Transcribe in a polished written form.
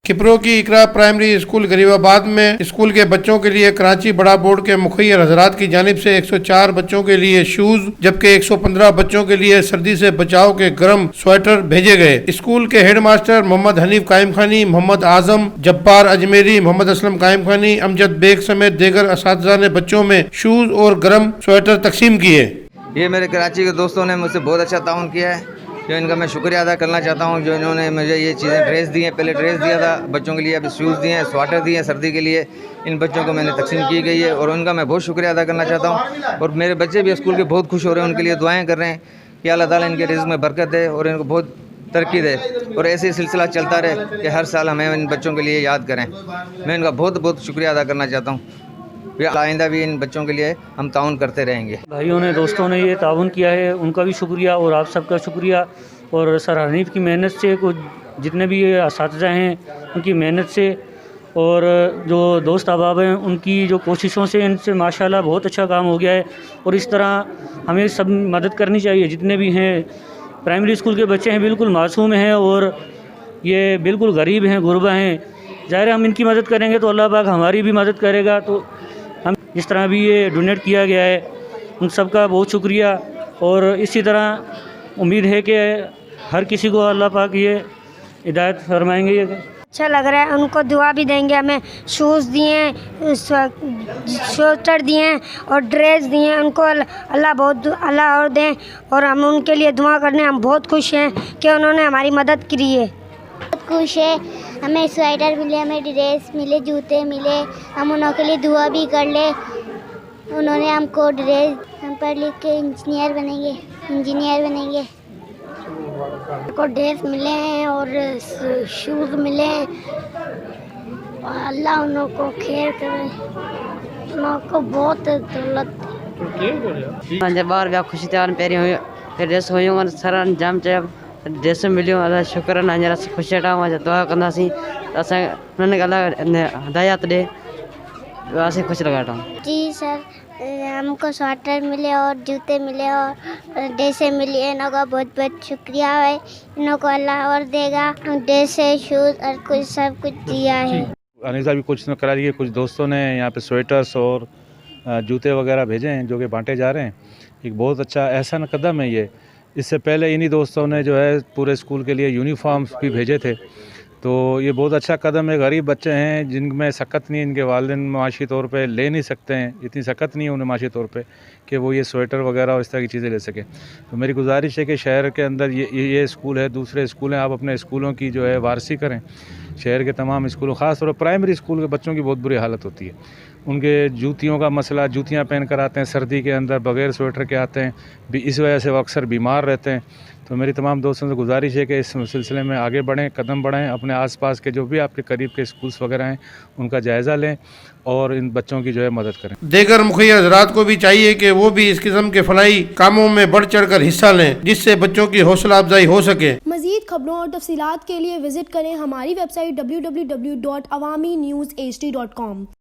किपरो की इकरा primary school Garibabad में school के बच्चों के लिए कराची बड़ा बोर्ड के मुखियर हजरात की जानिब से 104 बच्चों के लिए शूज जबकि 115 बच्चों के लिए सर्दी से बचाव के गर्म स्वेटर भेजे गए। स्कूल के हेडमास्टर मोहम्मद हनीफ कायम खानी, मोहम्मद आजम, जब्बार अजमेरी, मोहम्मद असलम कायम खानी, अमजद बेग समेत दीगर असातिज़ा ने बच्चों में शूज और गर्म स्वेटर तकसीम किए। ये मेरे कराची के दोस्तों ने मुझसे बहुत अच्छा ताउन किया है, जो इनका मैं शुक्रिया अदा करना चाहता हूँ, जो इन्होंने मुझे ये चीज़ें ड्रेस दी हैं। पहले ड्रेस दिया था बच्चों के लिए, अभी शूज़ दिए हैं, स्वेटर दिए हैं सर्दी के लिए। इन बच्चों को मैंने तकसीम की गई है और उनका मैं बहुत शुक्रिया अदा करना चाहता हूँ। और मेरे बच्चे भी स्कूल के बहुत खुश हो रहे हैं, उनके लिए दुआएँ कर रहे हैं कि अल्लाह ताला इनके रिज़्क़ में बरकत दे और इनको बहुत तरक्की दे और ऐसे ही सिलसिला चलता रहे कि हर साल हमें इन बच्चों के लिए याद करें। मैं इनका बहुत बहुत शुक्रिया अदा करना चाहता हूँ। आइंदा भी इन बच्चों के लिए हम ताउन करते रहेंगे। भाइयों ने, दोस्तों ने ये ताउन किया है, उनका भी शुक्रिया और आप सबका शुक्रिया। और सर हनीफ की मेहनत से, कुछ जितने भी ये असातिज़ा हैं उनकी मेहनत से और जो दोस्त अहबाब हैं उनकी जो कोशिशों से, इनसे माशाल्लाह बहुत अच्छा काम हो गया है। और इस तरह हमें सब मदद करनी चाहिए, जितने भी हैं। प्राइमरी स्कूल के बच्चे हैं, बिल्कुल मासूम हैं और ये बिल्कुल गरीब हैं, गुरबा हैं। ज़ाहिर है हम इनकी मदद करेंगे तो अल्लाह पाक हमारी भी मदद करेगा। तो हम जिस तरह भी ये डोनेट किया गया है उन सब का बहुत शुक्रिया। और इसी तरह उम्मीद है कि हर किसी को अल्लाह पाक ये हिदायत फरमाएंगे। अच्छा लग रहा है, उनको दुआ भी देंगे। हमें शूज़ दिए, स्वेटर दिए और ड्रेस दिए। उनको अल्लाह और दें और हम उनके लिए दुआ करने हम बहुत खुश हैं कि उन्होंने हमारी मदद की है। बहुत खुश है, हमें स्वेटर मिले, हमें ड्रेस मिले, जूते मिले। हम उनके लिए दुआ भी कर ले। उन्होंने हमको ड्रेस, हम पढ़ लिख के इंजीनियर बनेंगे। उनको ड्रेस मिले हैं और शूज़ मिले हैं। अल्लाह उनको खैर करे, उनको बहुत दौलत। बार बार खुशी त्यार पे ड्रेस हुई सर जाम चयो ड्रेस मिलियो। अल्लाह शुक्र है, ख़ुशी टाइम दुआ कंदासीं असां उन्होंने अल्लाह हदायत दे, असीं खुश लगा। जी सर, हमको स्वेटर मिले और जूते मिले और ड्रेसें मिली है। इनका बहुत बहुत शुक्रिया है। इनको अल्लाह और देगा, ड्रेसें, शूज़ और कुछ सब कुछ दिया है। अनिसा भी कुछ करा रही है। कुछ दोस्तों ने यहाँ पे स्वेटर्स और जूते वगैरह भेजे हैं जो कि बांटे जा रहे हैं। एक बहुत अच्छा एहसान कदम है ये। इससे पहले इन्हीं दोस्तों ने जो है पूरे स्कूल के लिए यूनिफॉर्म्स भी भेजे थे। तो ये बहुत अच्छा कदम है। गरीब बच्चे हैं जिनमें सकत नहीं, इनके वालिदैन माशी तौर पे ले नहीं सकते हैं, इतनी सकत नहीं है उन्हें माशी तौर पे कि वो ये स्वेटर वगैरह और इस तरह की चीज़ें ले सकें। तो मेरी गुजारिश है कि शहर के अंदर ये स्कूल है, दूसरे स्कूल हैं, आप अपने स्कूलों की जो है वारसी करें। शहर के तमाम स्कूलों, ख़ास तौर पर प्राइमरी स्कूल के बच्चों की बहुत बुरी हालत होती है। उनके जूतियों का मसला, जूतियाँ पहन कर आते हैं सर्दी के अंदर, बग़ैर स्वेटर के आते हैं भी, इस वजह से वो अक्सर बीमार रहते हैं। तो मेरी तमाम दोस्तों से गुजारिश है कि इस सिलसिले में आगे बढ़ें, कदम बढ़ाएं। अपने आसपास के जो भी आपके करीब के स्कूल्स वगैरह हैं उनका जायज़ा लें और इन बच्चों की जो है मदद करें। दीगर मुखिया हजरात को भी चाहिए कि वो भी इस किस्म के फलाई कामों में बढ़ चढ़ कर हिस्सा लें, जिससे बच्चों की हौसला अफजाई हो सके। मज़ीद खबरों और तफसीलात के लिए विजिट करें हमारी वेबसाइट www.awamiNewsHD.com।